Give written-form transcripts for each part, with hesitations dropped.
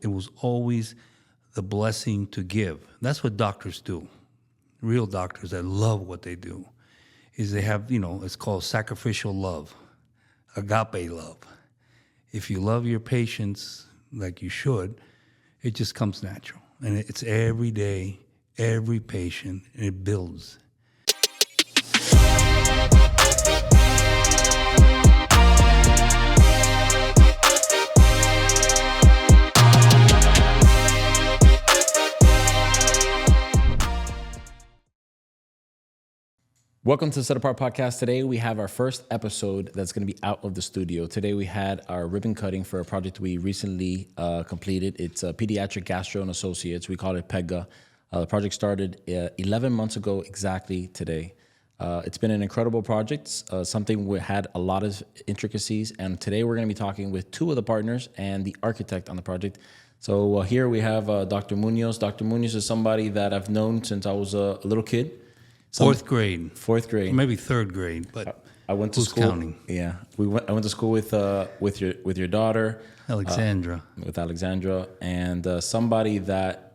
was always the blessing to give. That's what doctors do. Real doctors that love what they do is they have, it's called sacrificial love, agape love. If you love your patients like you should, it just comes natural. And it's every day, every patient, and it builds. Welcome to the Set Apart Podcast. Today we have our first episode that's going to be out of the studio. Today we had our ribbon cutting for a project we recently completed. It's Pediatric Gastroenterology Associates. We call it PEDGA. The project started 11 months ago exactly today. It's been an incredible project, something we had a lot of intricacies. And today we're going to be talking with two of the partners and the architect on the project. So here we have Dr. Muinos. Dr. Muinos is somebody that I've known since I was a little kid. Fourth grade. Maybe third grade, but I went to school. Counting? Yeah, I went to school with your daughter, Alexandra. With Alexandra, and somebody that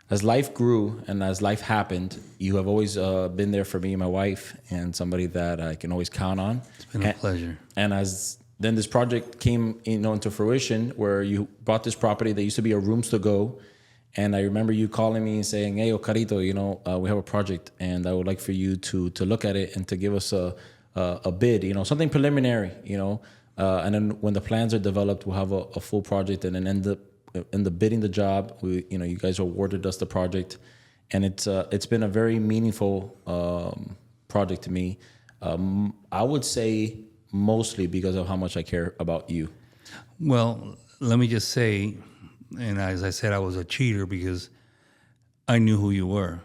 as life grew and as life happened, you have always been there for me and my wife, and somebody that I can always count on. It's been a pleasure. And then this project came, into fruition, where you bought this property that used to be a rooms to go. And I remember you calling me and saying, "Hey, Ocarito, we have a project, and I would like for you to look at it and to give us a bid, something preliminary, And then when the plans are developed, we'll have a full project, and then end up bidding the job. You guys awarded us the project, and it's been a very meaningful project to me. I would say mostly because of how much I care about you. Well, let me just say. And as I said, I was a cheater because I knew who you were.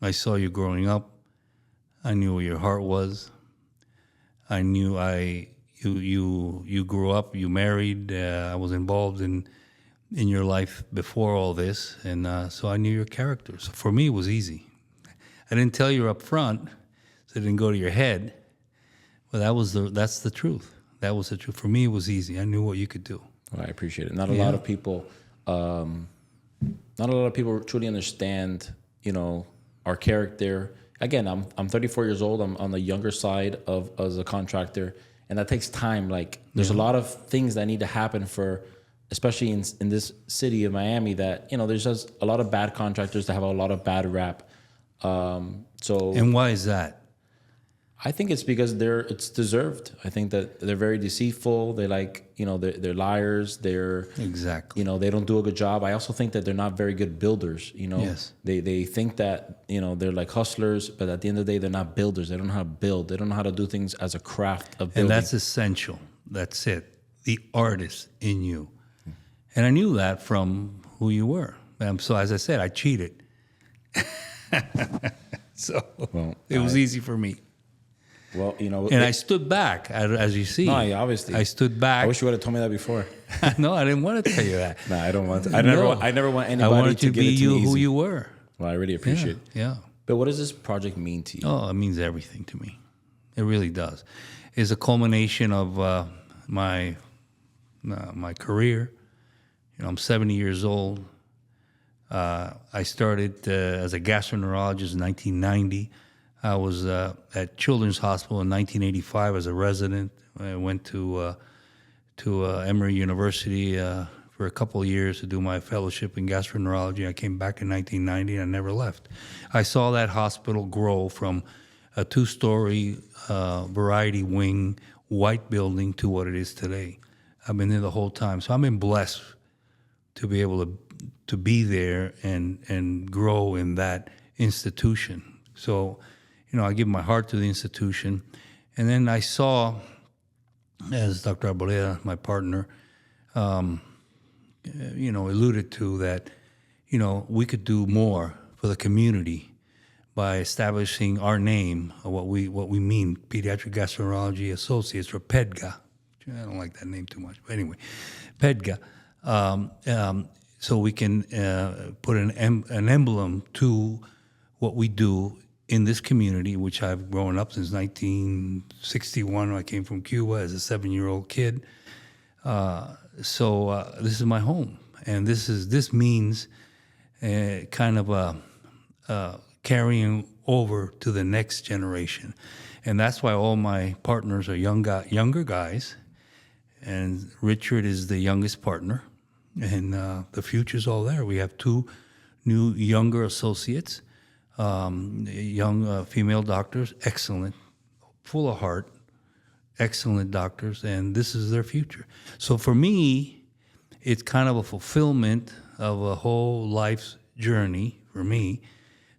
I saw you growing up. I knew where your heart was. I knew you grew up, you married. I was involved in your life before all this, and so I knew your character. So for me, it was easy. I didn't tell you up front, so it didn't go to your head. But that's the truth. That was the truth. For me, it was easy. I knew what you could do. Well, I appreciate it. Not a lot of people truly understand, our character. Again, I'm 34 years old. I'm on the younger side as a contractor, and that takes time. Like, there's a lot of things that need to happen especially in this city of Miami, that there's just a lot of bad contractors that have a lot of bad rap. And why is that? I think it's because it's deserved. I think that they're very deceitful. They they're liars. Exactly. They don't do a good job. I also think that they're not very good builders. Yes. They think that, they're like hustlers, but at the end of the day, they're not builders. They don't know how to build. They don't know how to do things as a craft of building. And that's essential. That's it. The artist in you. And I knew that from who you were. So as I said, I cheated. So it was easy for me. Well, and I stood back, as you see. No, obviously. I stood back. I wish you would have told me that before. No, I didn't want to tell you that. No, I don't want to. I never want anybody I wanted to be you who you were. Well, I really appreciate it. Yeah. But what does this project mean to you? Oh, it means everything to me. It really does. It's a culmination of my career. I'm 70 years old. I started as a gastroenterologist in 1990. I was at Children's Hospital in 1985 as a resident. I went to Emory University for a couple of years to do my fellowship in gastroenterology. I came back in 1990 and I never left. I saw that hospital grow from a 2-story variety wing white building to what it is today. I've been there the whole time. So I've been blessed to be able to be there and grow in that institution. So, I give my heart to the institution. And then I saw, as Dr. Arboleda, my partner, alluded to, that, we could do more for the community by establishing our name, what we mean, Pediatric Gastroenterology Associates, or PEDGA. I don't like that name too much, but anyway, PEDGA. So we can put an emblem to what we do in this community, which I've grown up since 1961. I came from Cuba as a 7-year-old kid. So this is my home, and this means kind of carrying over to the next generation, and that's why all my partners are younger guys, and Richard is the youngest partner, and the future's all there. We have 2 new younger associates, young female doctors, excellent, full of heart, excellent doctors, and this is their future. So for me, it's kind of a fulfillment of a whole life's journey for me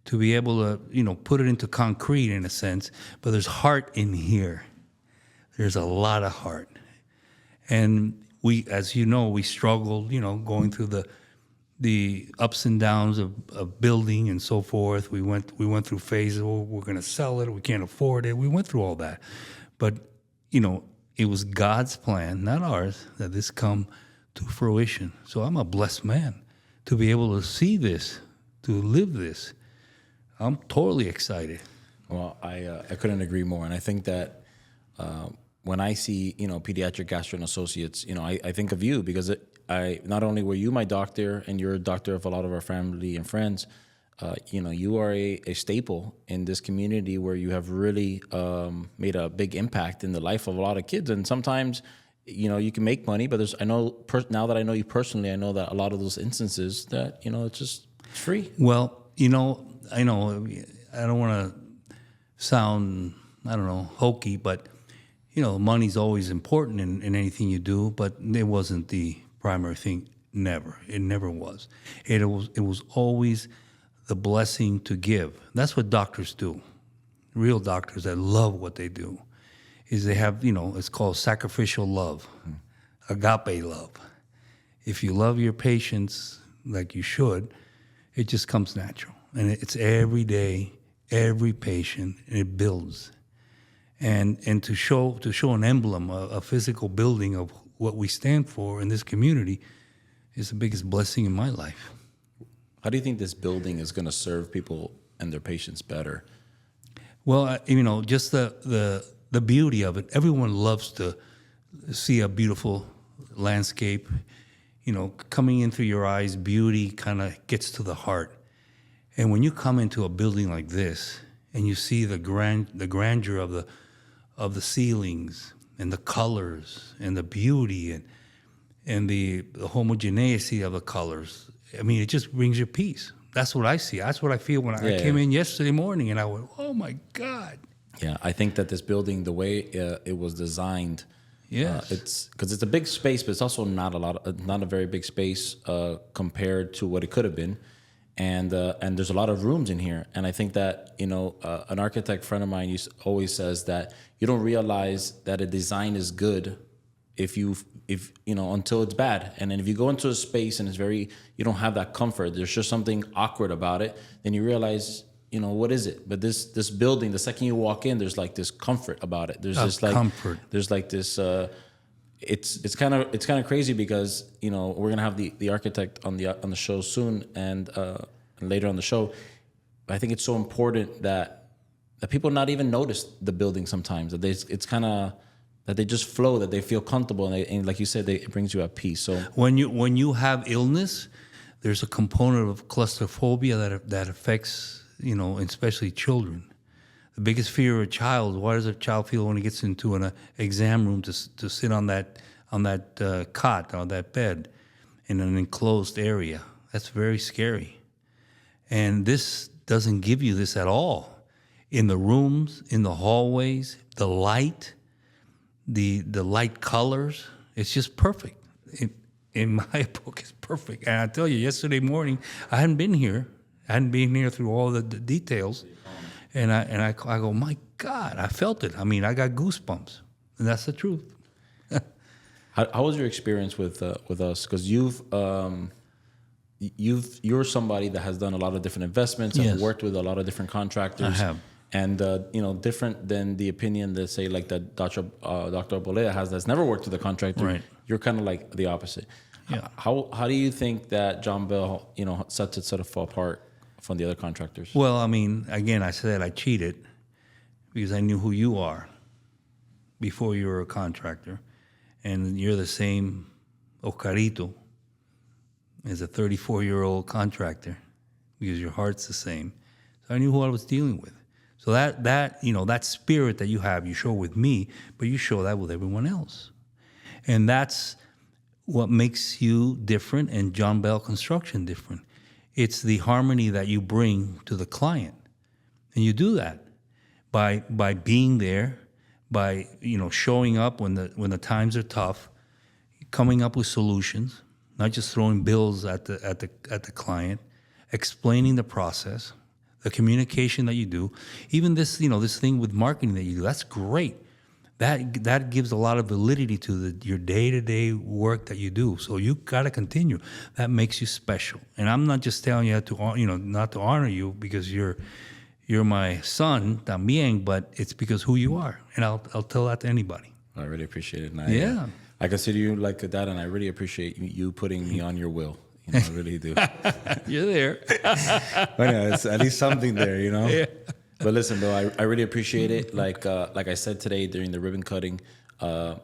to be able to, put it into concrete in a sense, but there's heart in here. There's a lot of heart. And we, as you know, we struggled, going through the ups and downs of building and so forth. We went through phases. Oh, we're going to sell it. We can't afford it. We went through all that, but it was God's plan, not ours, that this come to fruition. So I'm a blessed man to be able to see this, to live this. I'm totally excited. Well, I couldn't agree more, and I think that when I see Pediatric Gastroenterology Associates, I think of you because I not only were you my doctor and you're a doctor of a lot of our family and friends, you are a staple in this community where you have really made a big impact in the life of a lot of kids. And sometimes, you can make money, but now that I know you personally, I know that a lot of those instances that, it's free. Well, I know I don't want to sound, hokey, but, money's always important in anything you do, but it wasn't the primary thing. Never. It never was. It was always the blessing to give. That's what doctors do. Real doctors that love what they do is they have, it's called sacrificial love, agape love. If you love your patients like you should, it just comes natural. And it's every day, every patient, and it builds. And to show an emblem, a physical building of what we stand for in this community is the biggest blessing in my life. How do you think this building is going to serve people and their patients better? Well, just the beauty of it. Everyone loves to see a beautiful landscape. Coming in through your eyes, beauty kind of gets to the heart. And when you come into a building like this and you see the grandeur of the ceilings and the colors and the beauty and the homogeneity of the colors, it just brings you peace. That's what I see. That's what I feel when I came in yesterday morning and I went, oh my God. Yeah, I think that this building, the way it was designed, yes, it's because it's a big space, but it's also not a very big space compared to what it could have been, and there's a lot of rooms in here. And I think that an architect friend of mine always says that you don't realize that a design is good if until it's bad. And then if you go into a space and you don't have that comfort, there's just something awkward about it, then you realize, what is it? But this building, the second you walk in, there's like this comfort about it. There's this like comfort. There's like this. It's kind of crazy because we're gonna have the architect on the show soon and later on the show. I think it's so important that people not even notice the building sometimes. That it's kind of that they just flow, that they feel comfortable, and like you said, it brings you at peace. So when you have illness, there's a component of claustrophobia that affects especially children. The biggest fear of a child. What does a child feel when he gets into an exam room to sit on that cot or that bed in an enclosed area? That's very scary. And this doesn't give you this at all. In the rooms, in the hallways, the light. The light colors, it's just perfect. In my book, it's perfect. And I tell you, yesterday morning, I hadn't been here through all the details, and I go, my God, I felt it. I got goosebumps, and that's the truth. How was your experience with us? Because you're somebody that has done a lot of different investments and Yes. worked with a lot of different contractors. I have. And different than the opinion that say like that Dr. Arboleda has that's never worked with a contractor. Right. You're kind of like the opposite. Yeah. How do you think that John Bell sets itself apart from the other contractors? Well, again, I said I cheated because I knew who you are before you were a contractor, and you're the same Carito is a 34-year-old contractor because your heart's the same. So I knew who I was dealing with. So that spirit that you have, you show with me, but you show that with everyone else. And that's what makes you different and John Bell Construction different. It's the harmony that you bring to the client. And you do that by being there, by showing up when the times are tough, coming up with solutions, not just throwing bills at the client, explaining the process, the communication that you do. Even this thing with marketing that you do, that's great. That gives a lot of validity to your day-to-day work that you do. So you got to continue. That makes you special. And I'm not just telling you not to honor you because you're my son también, but it's because who you are. And I'll tell that to anybody. I really appreciate it. And I consider you like a dad, and I really appreciate you putting me on your will. I really do. You're there. Well, yeah, it's at least something there, Yeah. But listen, Bill, I really appreciate it. Like I said today during the ribbon cutting,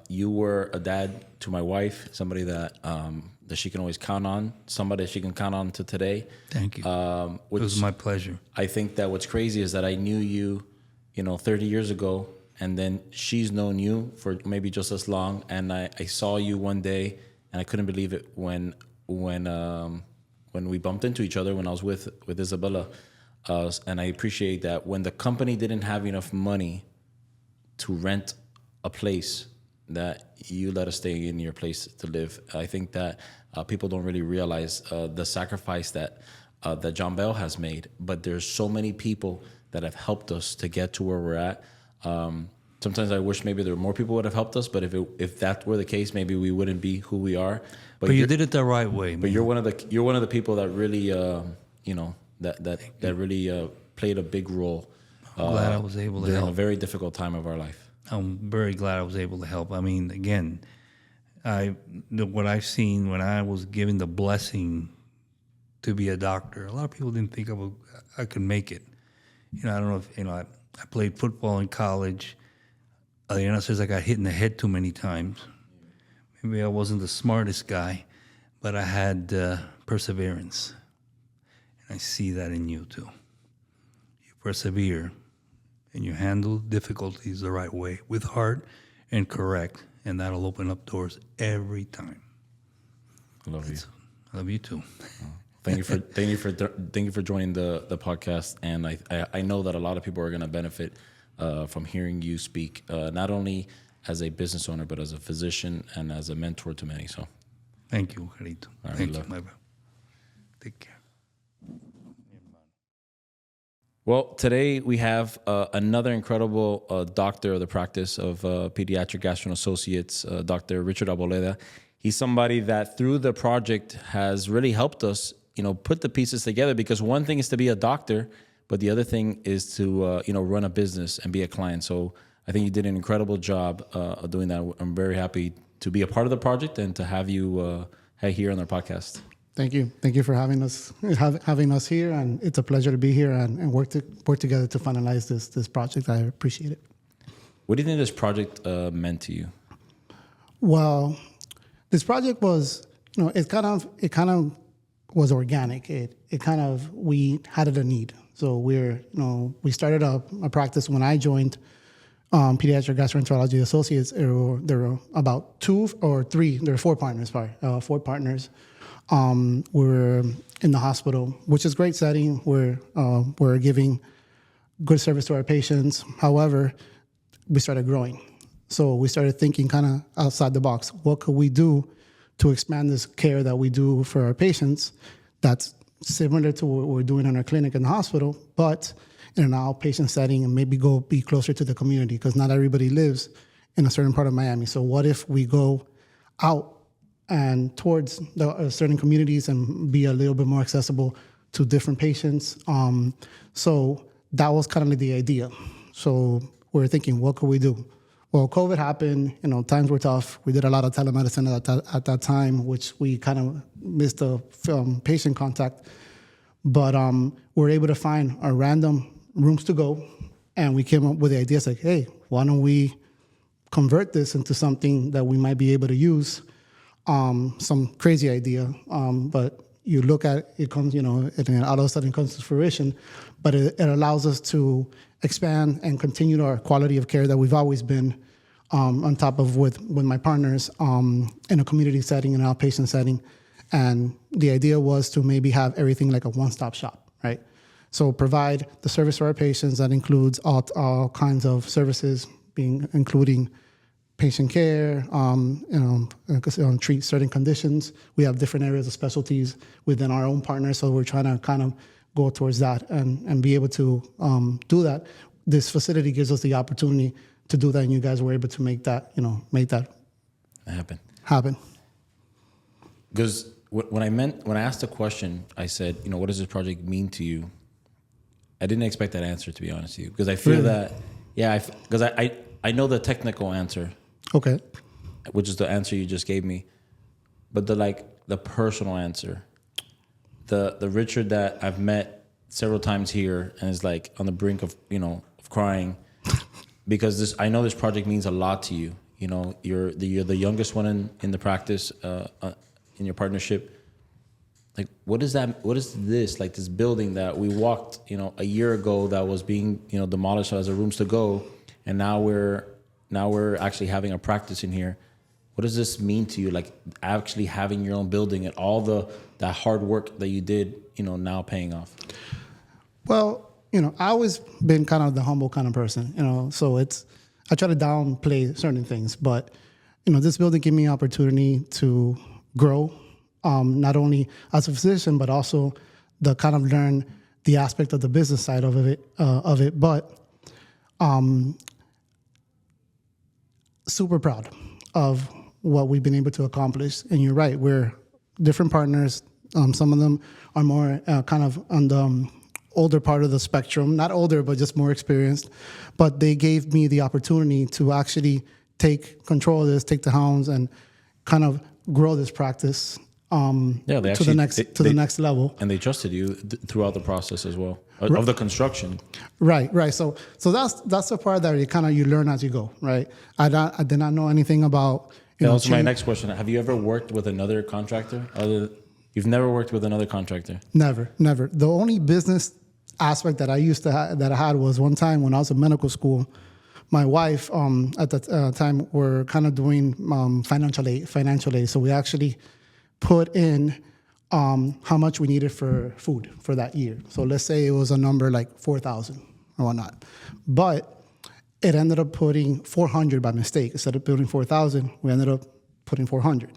you were a dad to my wife, somebody that she can always count on, somebody she can count on to today. Thank you. It was my pleasure. I think that what's crazy is that I knew you, 30 years ago, and then she's known you for maybe just as long. And I saw you one day, and I couldn't believe it when we bumped into each other when I was with Isabella. And I appreciate that when the company didn't have enough money to rent a place, that you let us stay in your place to live. I think that people don't really realize the sacrifice that John Bell has made. But there's so many people that have helped us to get to where we're at. Sometimes I wish maybe there were more people would have helped us. But if that were the case, maybe we wouldn't be who we are. But you did it the right way. But you're one of the people that really that really played a big role. I'm glad I was able to help. In a very difficult time of our life. I'm very glad I was able to help. I mean, again, what I've seen when I was given the blessing to be a doctor, a lot of people didn't think I could make it. I don't know if, I played football in college. Says I got hit in the head too many times. Maybe I wasn't the smartest guy, but I had perseverance. And I see that in you too. You persevere. And you handle difficulties the right way, with heart and correct, and that'll open up doors every time. I love you. I love you too. Thank you for joining the podcast, and I know that a lot of people are going to benefit from hearing you speak, not only as a business owner but as a physician and as a mentor to many. So, thank you, Carito. Thank you, my brother. Take care. Well, today we have another incredible doctor of the practice of Pediatric Gastroenterology Associates, Dr. Richard Arboleda. He's somebody that through the project has really helped us, put the pieces together, because one thing is to be a doctor, but the other thing is to, run a business and be a client. So I think you did an incredible job of doing that. I'm very happy to be a part of the project and to have you here on our podcast. Thank you. Thank you for having us here, and it's a pleasure to be here and work together to finalize this project. I appreciate it. What do you think this project meant to you? Well, this project was, it kind of was organic. We had a need. So we started a practice when I joined Pediatric Gastroenterology Associates. There were about 2 or 3. There were 4 partners. 4 partners. We're in the hospital, which is a great setting. We're giving good service to our patients. However, we started growing. So we started thinking kind of outside the box. What could we do to expand this care that we do for our patients that's similar to what we're doing in our clinic in the hospital, but in an outpatient setting, and maybe go be closer to the community, because not everybody lives in a certain part of Miami. So what if we go out and towards the certain communities and be a little bit more accessible to different patients? So that was kind of the idea. So we were thinking, what could we do? Well, COVID happened, times were tough. We did a lot of telemedicine at that time, which we kind of missed the patient contact. But we were able to find a random rooms to go, and we came up with the ideas like, hey, why don't we convert this into something that we might be able to use some crazy idea, but you look at it comes, and then all of a sudden it comes to fruition. But it allows us to expand and continue our quality of care that we've always been on top of with my partners in a community setting, in an outpatient setting. And the idea was to maybe have everything like a one-stop shop, right? So provide the service for our patients that includes all kinds of services, including patient care, treat certain conditions. We have different areas of specialties within our own partners, so we're trying to kind of go towards that and be able to do that. This facility gives us the opportunity to do that, and you guys were able to make that happen. Because when I asked the question, I said, what does this project mean to you? I didn't expect that answer, to be honest with you, because I feel that, because I know the technical answer. Okay. Which is the answer you just gave me, but the personal answer, the Richard that I've met several times here and is like on the brink of of crying, because I know this project means a lot to you. You're the youngest one in the practice in your partnership. Like, what is that? What is this? Like this building that we walked a year ago that was being demolished as a rooms to go, and now we're actually having a practice in here. What does this mean to you? Like actually having your own building and all that hard work that you did, now paying off. Well, I always been kind of the humble kind of person, so I try to downplay certain things, but this building gave me an opportunity to grow, not only as a physician, but also the kind of learn the aspect of the business side of it, but super proud of what we've been able to accomplish. And you're right, we're different partners. Some of them are more kind of on the older part of the spectrum, not older, but just more experienced. But they gave me the opportunity to actually take control of this, take the helms, and kind of grow this practice to the next level. And they trusted you throughout the process as well of the construction. Right. So that's the part that you learn as you go. Right. I did not know anything about. That was my next question. Have you ever worked with another contractor? You've never worked with another contractor? Never. The only business aspect that I had was one time when I was in medical school. My wife at the time were kind of doing financial aid. So we actually put in how much we needed for food for that year. So let's say it was a number like 4,000 or whatnot, but it ended up putting 400 by mistake. Instead of putting 4,000, we ended up putting 400.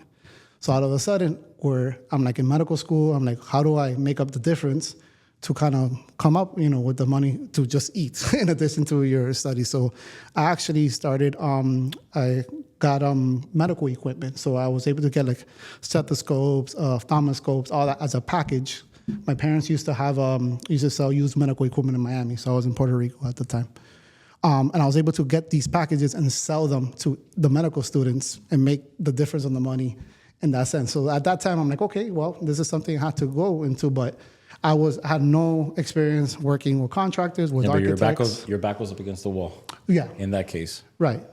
So all of a sudden, I'm like in medical school. I'm like, how do I make up the difference to kind of come up, with the money to just eat in addition to your study? So I actually started, I got medical equipment. So I was able to get like stethoscopes, ophthalmoscopes, all that as a package. My parents used to sell used medical equipment in Miami. So I was in Puerto Rico at the time. And I was able to get these packages and sell them to the medical students and make the difference on the money in that sense. So at that time, I'm like, okay, well, this is something I had to go into, but I had no experience working with contractors, with architects. Your back was up against the wall. Yeah. In that case. Right.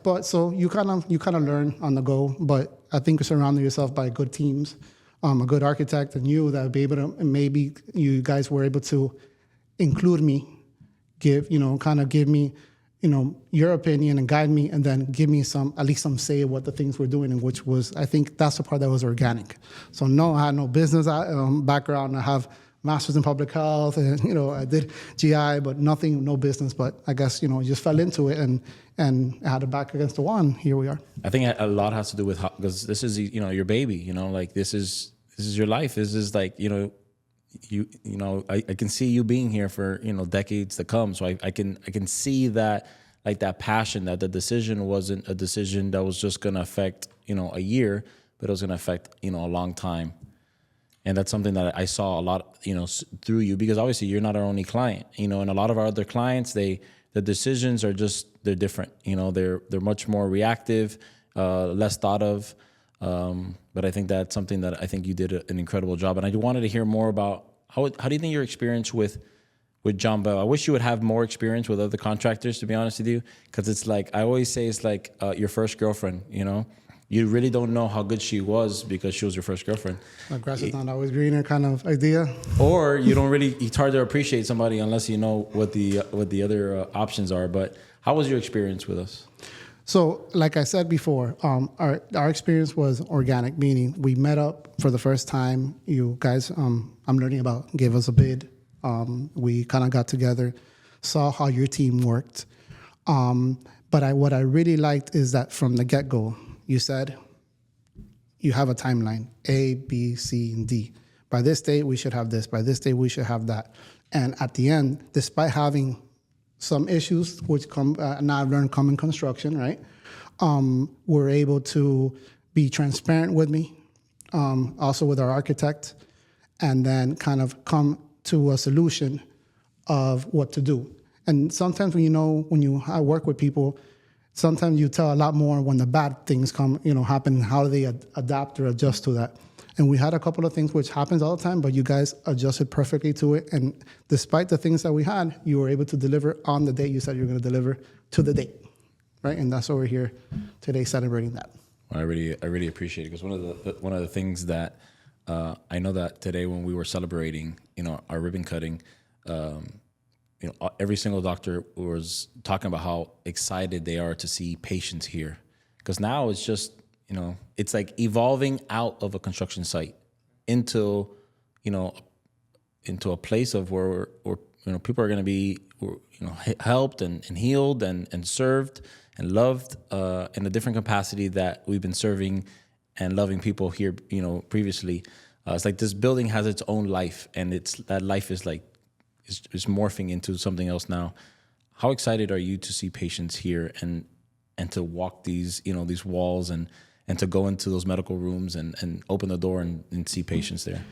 But so you kind of learn on the go. But I think you're surrounding yourself by good teams, a good architect, and you that would be able to. And maybe you guys were able to include me, give me, your opinion and guide me, and then give me at least some say of what the things we're doing, and which was, I think that's the part that was organic. So no, I had no business background. I have master's in public health, and I did GI, but no business. But I guess just fell into it and I had it back against the wall, and here we are. I think a lot has to do with because this is your baby. Like this is your life. This is like I can see you being here for decades to come. So I can see that, like, that passion, that the decision wasn't a decision that was just going to affect a year, but it was going to affect a long time. And that's something that I saw a lot through you, because obviously you're not our only client, and a lot of our other clients, the decisions are they're different. They're much more reactive, less thought of. But I think that's something that I think you did an incredible job. And I wanted to hear more about how do you think your experience with John Bell? I wish you would have more experience with other contractors, to be honest with you, because it's like, I always say it's like your first girlfriend. you really don't know how good she was because she was your first girlfriend. The grass is not always greener kind of idea. Or you don't really, it's hard to appreciate somebody unless you know what the other options are. But how was your experience with us? So, like I said before, our experience was organic, meaning we met up for the first time. You guys, I'm learning about, gave us a bid. We kind of got together, saw how your team worked. But what I really liked is that from the get-go, you said you have a timeline, A, B, C, and D. By this date, we should have this. By this date, we should have that. And at the end, despite having some issues, which now I've learned come in construction, right? We're able to be transparent with me, also with our architect, and then kind of come to a solution of what to do. And sometimes when you work with people, sometimes you tell a lot more when the bad things happen, how they adapt or adjust to that. And we had a couple of things which happens all the time, but you guys adjusted perfectly to it. And despite the things that we had, you were able to deliver on the date you said you were going to deliver to the date, right? And that's why we're here today celebrating that. Well, I really appreciate it, because one of the things that I know that today when we were celebrating, our ribbon cutting, every single doctor was talking about how excited they are to see patients here, because now it's just, it's like evolving out of a construction site into a place of where people are going to be, helped and healed and served and loved in a different capacity that we've been serving and loving people here, previously. It's like this building has its own life, and that life is like, is morphing into something else now. How excited are you to see patients here and to walk these walls and to go into those medical rooms and open the door and see patients there?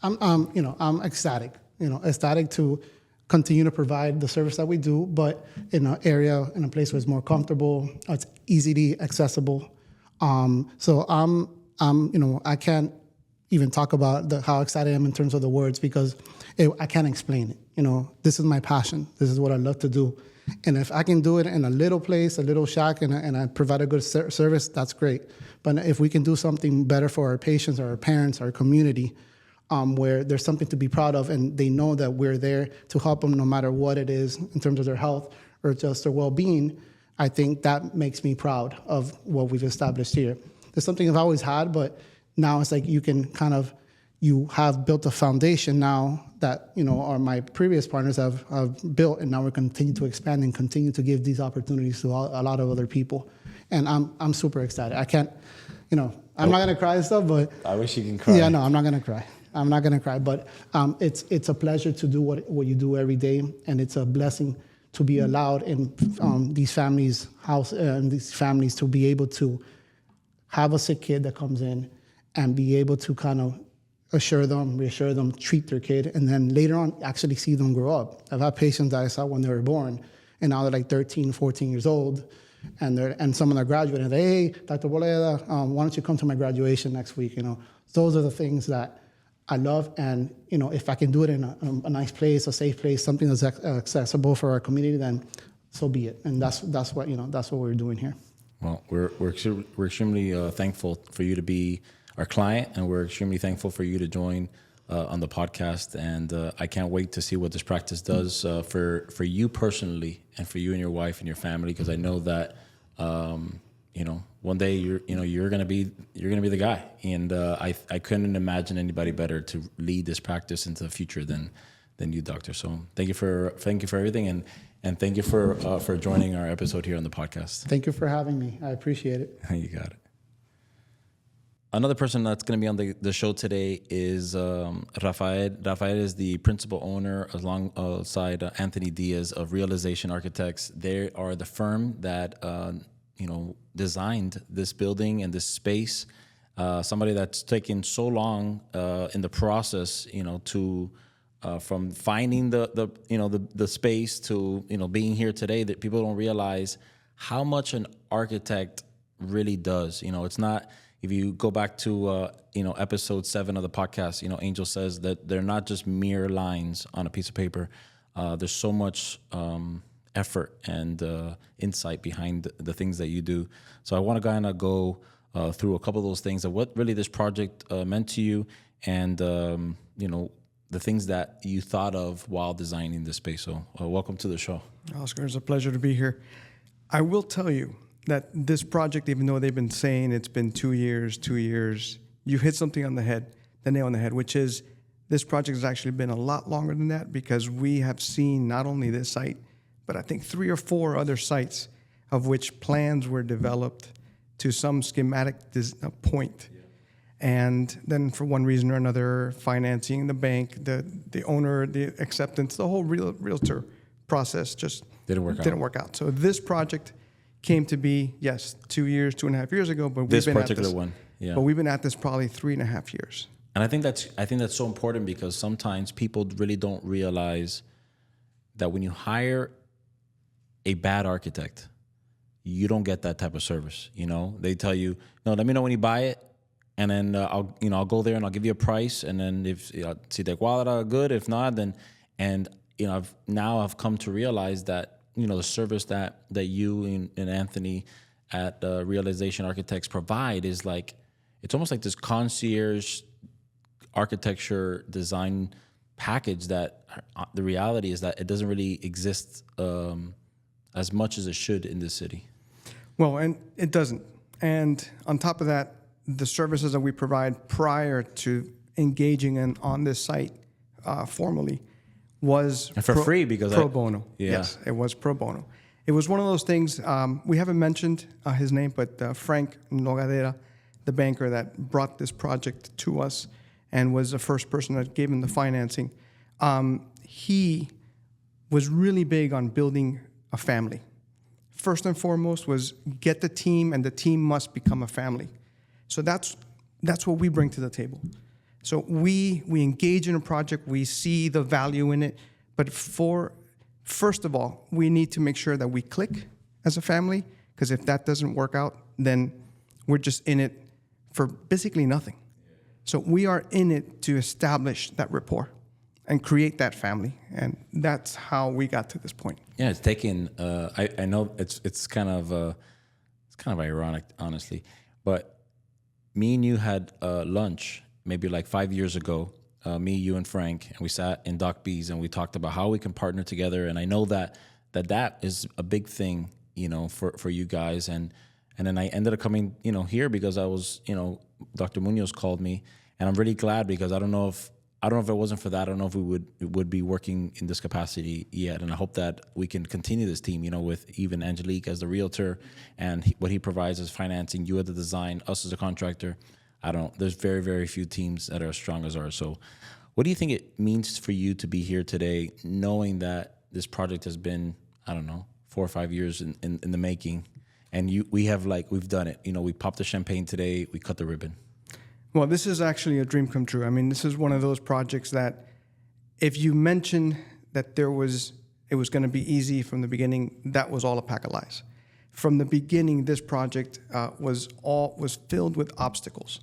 I'm ecstatic, ecstatic to continue to provide the service that we do, but in an area, in a place where it's more comfortable, it's easily accessible. So I can't even talk about how excited I am in terms of the words, because I can't explain it. This is my passion. This is what I love to do. And if I can do it in a little place, a little shack, and I provide a good service, that's great. But if we can do something better for our patients, our parents, our community, where there's something to be proud of, and they know that we're there to help them no matter what it is in terms of their health or just their well-being, I think that makes me proud of what we've established here. There's something I've always had, but now it's like you have built a foundation now that, my previous partners have built, and now we're continuing to expand and continue to give these opportunities to a lot of other people. And I'm super excited. I can't, I'm not going to cry and stuff, but I wish you can cry. Yeah, no, I'm not going to cry. I'm not going to cry, but it's a pleasure to do what you do every day, and it's a blessing to be allowed in these families' house and these families to be able to have a sick kid that comes in and be able to kind of reassure them, treat their kid, and then later on actually see them grow up. I've had patients that I saw when they were born, and now they're like 13, 14 years old, and some of them are graduating. And hey, Dr. Arboleda, why don't you come to my graduation next week? Those are the things that I love, and if I can do it in a nice place, a safe place, something that's accessible for our community, then so be it. And that's what we're doing here. Well, we're extremely thankful for you to be our client, and we're extremely thankful for you to join on the podcast. And I can't wait to see what this practice does for you personally, and for you and your wife and your family, because I know that one day you're gonna be the guy, and I couldn't imagine anybody better to lead this practice into the future than you, doctor. So thank you for everything, and thank you for joining our episode here on the podcast. Thank you for having me. I appreciate it. You got it. Another person that's going to be on the show today is Rafael. Rafael is the principal owner alongside Anthony Diaz of Realization Architects. They are the firm that designed this building and this space. Somebody that's taken so long in the process, to from finding the space to being here today, that people don't realize how much an architect really does. It's not. If you go back to episode 7 of the podcast, Angel says that they're not just mere lines on a piece of paper. There's so much effort and insight behind the things that you do. So I want to kind of go through a couple of those things of what really this project meant to you, and the things that you thought of while designing this space. So welcome to the show. Oscar, it's a pleasure to be here. I will tell you that this project, even though they've been saying it's been 2 years, you hit something on the head, the nail on the head, which is this project has actually been a lot longer than that, because we have seen not only this site, but I think 3 or 4 other sites of which plans were developed to some schematic point. Yeah. And then for one reason or another, financing, the bank, the owner, the acceptance, the whole realtor process just didn't work out. So this project came to be, yes, 2 years, 2.5 years ago, but this particular one, yeah. But we've been at this probably 3.5 years. And I think that's so important, because sometimes people really don't realize that when you hire a bad architect, you don't get that type of service. They tell you, no, let me know when you buy it, and then I'll go there and I'll give you a price, and then if si te cuadra, good. If not, then I've come to realize that the service that you and Anthony at Realization Architects provide is like, it's almost like this concierge architecture design package that the reality is that it doesn't really exist as much as it should in this city. Well, and it doesn't. And on top of that, the services that we provide prior to engaging on this site formally was free, because pro bono. Yeah. Yes, it was pro bono. It was one of those things, we haven't mentioned his name, but Frank Nogadera, the banker that brought this project to us and was the first person that gave him the financing, he was really big on building a family. First and foremost was get the team, and the team must become a family. So that's what we bring to the table. So we engage in a project, we see the value in it, but first of all, we need to make sure that we click as a family, because if that doesn't work out, then we're just in it for basically nothing. So we are in it to establish that rapport and create that family, and that's how we got to this point. Yeah, it's taken. I know it's kind of ironic, honestly, but me and you had lunch maybe like 5 years ago. Me, you, and Frank, and we sat in Doc B's and we talked about how we can partner together. And I know that is a big thing, for you guys. And then I ended up coming, here because I was, Dr. Muinos called me, and I'm really glad, because I don't know if it wasn't for that, I don't know if we would be working in this capacity yet. And I hope that we can continue this team, with even Angelique as the realtor, and what he provides as financing, you at the design, us as a contractor. There's very, very few teams that are as strong as ours. So what do you think it means for you to be here today, knowing that this project has been, 4 or 5 years in the making, and we've done it. We popped the champagne today, we cut the ribbon. Well, this is actually a dream come true. I mean, this is one of those projects that if you mention that it was going to be easy from the beginning, that was all a pack of lies. From the beginning, this project was filled with obstacles.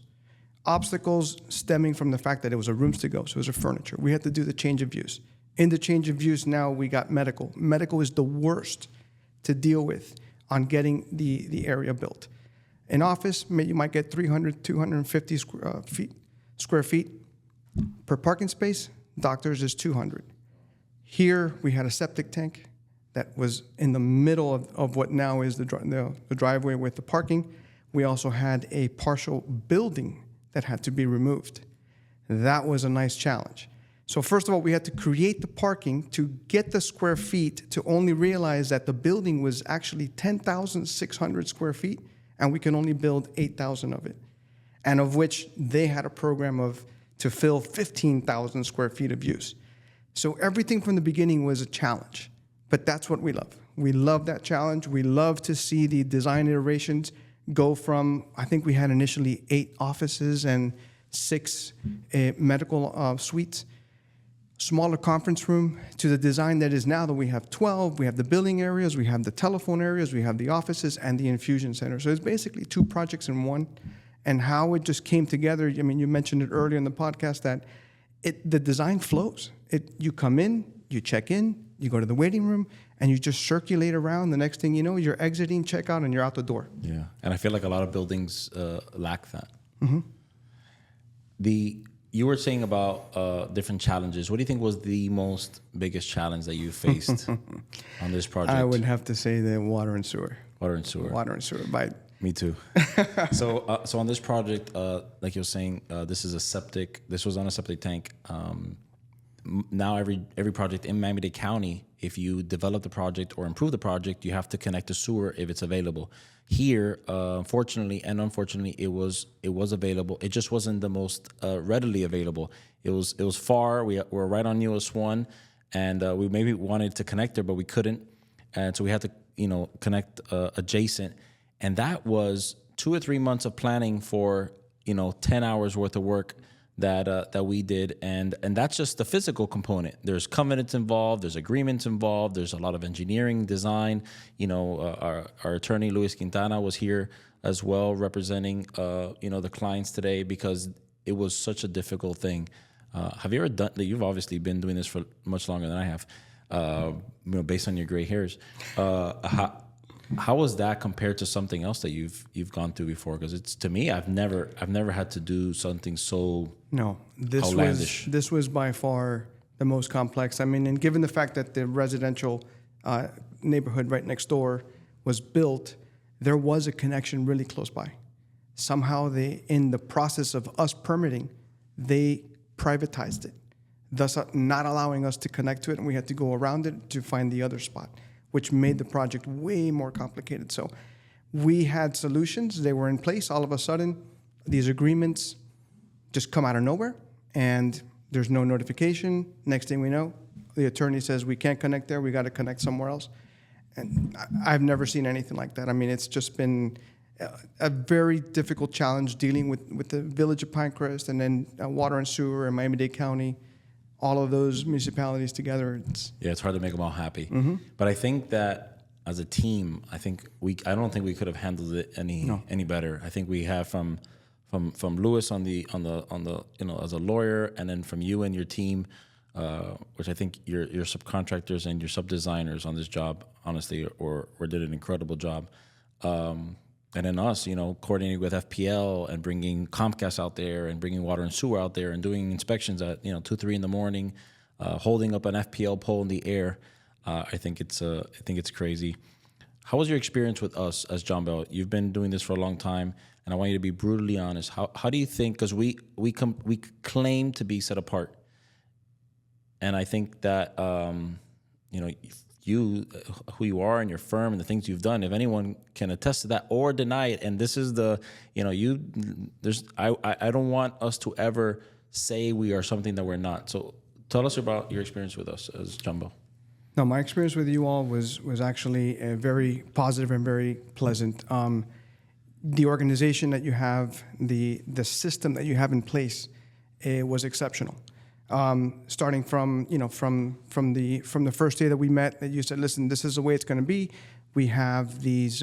Obstacles stemming from the fact that it was a rooms to go, so it was a furniture. We had to do the change of use. In the change of use, now we got medical. Medical is the worst to deal with on getting the area built. In office, you might get 300, 250 square feet per parking space. Doctors is 200. Here, we had a septic tank that was in the middle of what now is the driveway with the parking. We also had a partial building that had to be removed. That was a nice challenge. So first of all, we had to create the parking to get the square feet, to only realize that the building was actually 10,600 square feet, and we can only build 8,000 of it, and of which they had a program to fill 15,000 square feet of use. So everything from the beginning was a challenge, but that's what we love. We love that challenge. We love to see the design iterations go from, I think we had initially 8 offices and 6 medical suites, smaller conference room, to the design that is now that we have 12. We have the billing areas, we have the telephone areas, we have the offices, and the infusion center. So it's basically 2 projects in one. And how it just came together, I mean, you mentioned it earlier in the podcast that the design flows. You come in, you check in, you go to the waiting room, and you just circulate around. The next thing you know, you're exiting, checkout, and you're out the door. Yeah, and I feel like a lot of buildings lack that. You were saying about different challenges. What do you think was the biggest challenge that you faced on this project? I would have to say the water and sewer. Water and sewer. Water and sewer. By Me too. So on this project, like you were saying, this was on a septic tank. Now every project in Miami-Dade County, if you develop the project or improve the project, you have to connect to sewer if it's available. Here, fortunately and unfortunately, it was available. It just wasn't the most readily available. It was far. We were right on US 1, and we maybe wanted to connect there, but we couldn't, and so we had to connect adjacent, and that was 2 or 3 months of planning for 10 hours worth of work that we did, and that's just the physical component. There's covenants involved, there's agreements involved, there's a lot of engineering design. Our attorney Luis Quintana was here as well, representing the clients today, because it was such a difficult thing. Have you ever done that? You've obviously been doing this for much longer than I have, based on your gray hairs. How was that compared to something else that you've gone through before? Because it's, to me, I've never had to do something so outlandish. This was by far the most complex. I mean, and given the fact that the residential neighborhood right next door was built, there was a connection really close by. Somehow in the process of us permitting, they privatized it, thus not allowing us to connect to it, and we had to go around it to find the other spot, which made the project way more complicated. So we had solutions. They were in place. All of a sudden, these agreements just come out of nowhere, and there's no notification. Next thing we know, the attorney says, we can't connect there. We got to connect somewhere else. And I've never seen anything like that. I mean, it's just been a very difficult challenge dealing with the village of Pinecrest, and then water and sewer in Miami-Dade County. All of those municipalities together. It's hard to make them all happy. But I think that as a team, I don't think we could have handled it any better. I think we have from Louis on the as a lawyer, and then from you and your team, which I think your subcontractors and your sub-designers on this job, honestly, or did an incredible job. And then us, coordinating with FPL and bringing Comcast out there and bringing water and sewer out there and doing inspections at 2, 3 in the morning, holding up an FPL pole in the air. I think it's crazy. How was your experience with us as John Bell? You've been doing this for a long time, and I want you to be brutally honest. How do you think? Because we claim to be set apart, and I think that you, who you are and your firm and the things you've done, if anyone can attest to that or deny it, and this is I don't want us to ever say we are something that we're not. So tell us about your experience with us as Jumbo. No, my experience with you all was actually very positive and very pleasant. The organization that you have, the system that you have in place, was exceptional. Starting from the first day that we met, that you said, listen, this is the way it's going to be. We have these,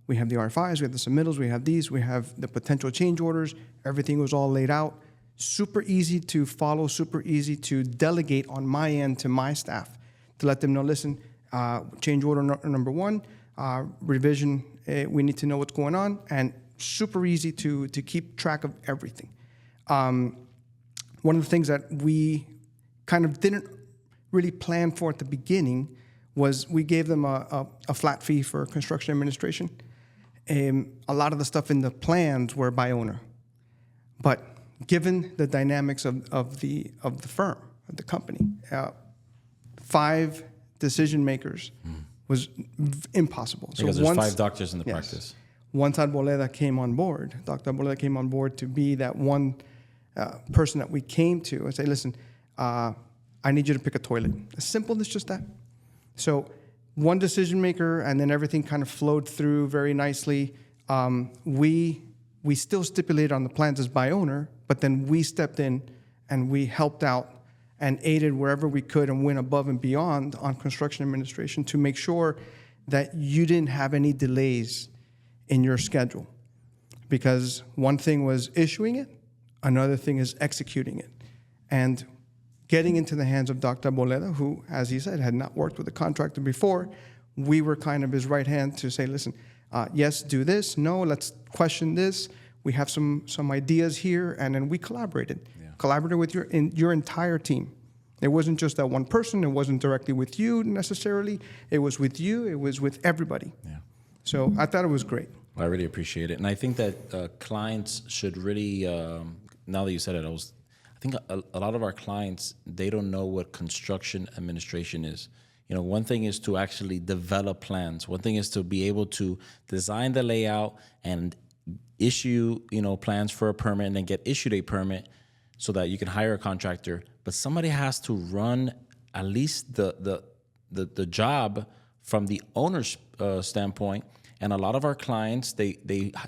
we have the RFIs, we have the submittals, we have these, we have the potential change orders. Everything was all laid out. Super easy to follow, super easy to delegate on my end to my staff to let them know, listen, change order number 1, revision, we need to know what's going on, and super easy to keep track of everything. One of the things that we kind of didn't really plan for at the beginning was we gave them a flat fee for construction administration. A lot of the stuff in the plans were by owner. But given the dynamics of the firm, of the company, 5 decision makers was impossible. Because there's 5 doctors in the practice. Once Arboleda came on board, Dr. Arboleda came on board to be that one person that we came to and say, listen, I need you to pick a toilet. As simple as just that. So one decision maker, and then everything kind of flowed through very nicely. We still stipulated on the plans as by owner, but then we stepped in and we helped out and aided wherever we could and went above and beyond on construction administration to make sure that you didn't have any delays in your schedule. Because one thing was issuing it, another thing is executing it. And getting into the hands of Dr. Arboleda, who, as he said, had not worked with a contractor before. We were kind of his right hand to say, listen, yes, do this. No, let's question this. We have some ideas here, and then we collaborated. Collaborated with your entire team. It wasn't just that one person. It wasn't directly with you necessarily. It was with you. It was with everybody. Yeah. So I thought it was great. I really appreciate it, and I think that clients should really. Now that you said it, I think a lot of our clients, they don't know what construction administration is. One thing is to actually develop plans. One thing is to be able to design the layout and issue, plans for a permit and then get issued a permit so that you can hire a contractor. But somebody has to run at least the job from the owner's standpoint. And a lot of our clients, they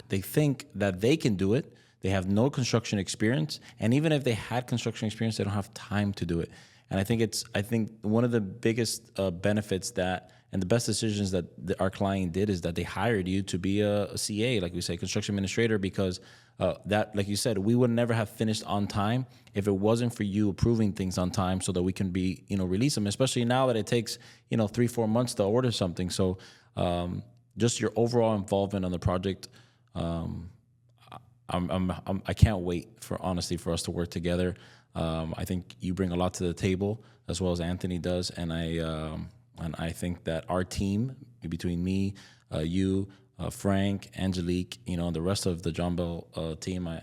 think that they can do it. They have no construction experience, and even if they had construction experience, they don't have time to do it. And I think one of the biggest benefits and the best decisions that our client did is that they hired you to be a CA, like we say, construction administrator, because that, like you said, we would never have finished on time if it wasn't for you approving things on time so that we can be, release them, especially now that it takes, 3-4 months to order something. So just your overall involvement on the project, I can't wait for us to work together. I think you bring a lot to the table as well as Anthony does, and I think that our team, between me, you, Frank, Angelique, and the rest of the John Bell team, I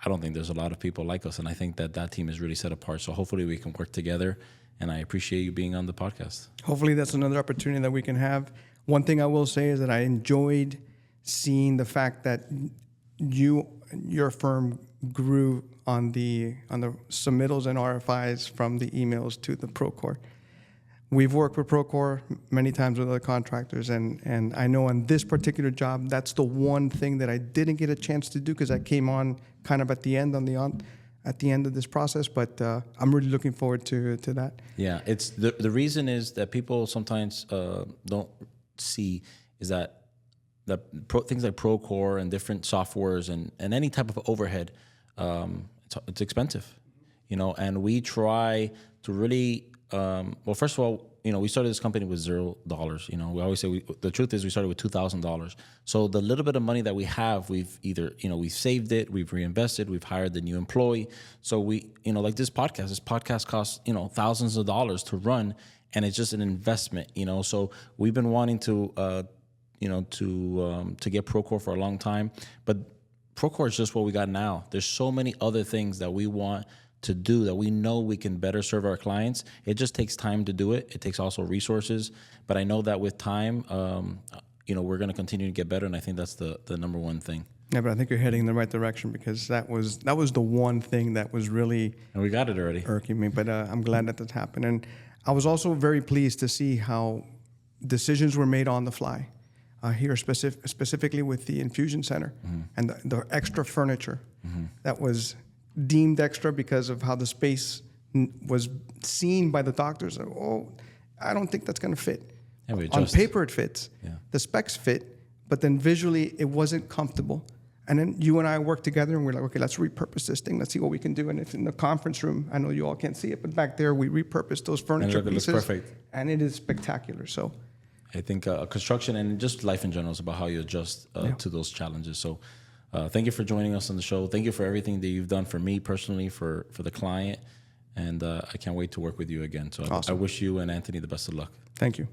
don't think there's a lot of people like us, and I think that team is really set apart. So hopefully we can work together, and I appreciate you being on the podcast. Hopefully that's another opportunity that we can have. One thing I will say is that I enjoyed seeing the fact that your firm grew on the submittals and RFIs from the emails to the Procore. We've worked with Procore many times with other contractors, and I know on this particular job, that's the one thing that I didn't get a chance to do because I came on kind of at the end at the end of this process. But I'm really looking forward to that. Yeah, it's the reason is that people sometimes don't see is that things like Procore and different softwares and any type of overhead, it's expensive, and we try to really, well, first of all, we started this company with $0. We always say the truth is we started with $2,000. So the little bit of money that we have, we've either, we've saved it, we've reinvested, we've hired the new employee. So we, like this podcast costs, thousands of dollars to run, and it's just an investment, So we've been wanting to get Procore for a long time, but Procore is just what we got now. There's so many other things that we want to do that we know we can better serve our clients. It just takes time to do it. It takes also resources, but I know that with time, we're going to continue to get better, and I think that's the number one thing. Yeah, but I think you're heading in the right direction because that was the one thing that was really and we got it already irking me. But I'm glad that happened, and I was also very pleased to see how decisions were made on the fly. Here specifically with the infusion center and the extra furniture that was deemed extra because of how the space was seen by the doctors. Oh, I don't think that's going to fit. On paper it fits. Yeah. The specs fit, but then visually it wasn't comfortable. And then you and I worked together and we're like, okay, let's repurpose this thing. Let's see what we can do. And if in the conference room, I know you all can't see it, but back there we repurposed those furniture pieces. It looks perfect. And it is spectacular. So I think construction and just life in general is about how you adjust to those challenges. So thank you for joining us on the show. Thank you for everything that you've done for me personally, for the client. And I can't wait to work with you again. So awesome. I wish you and Anthony the best of luck. Thank you.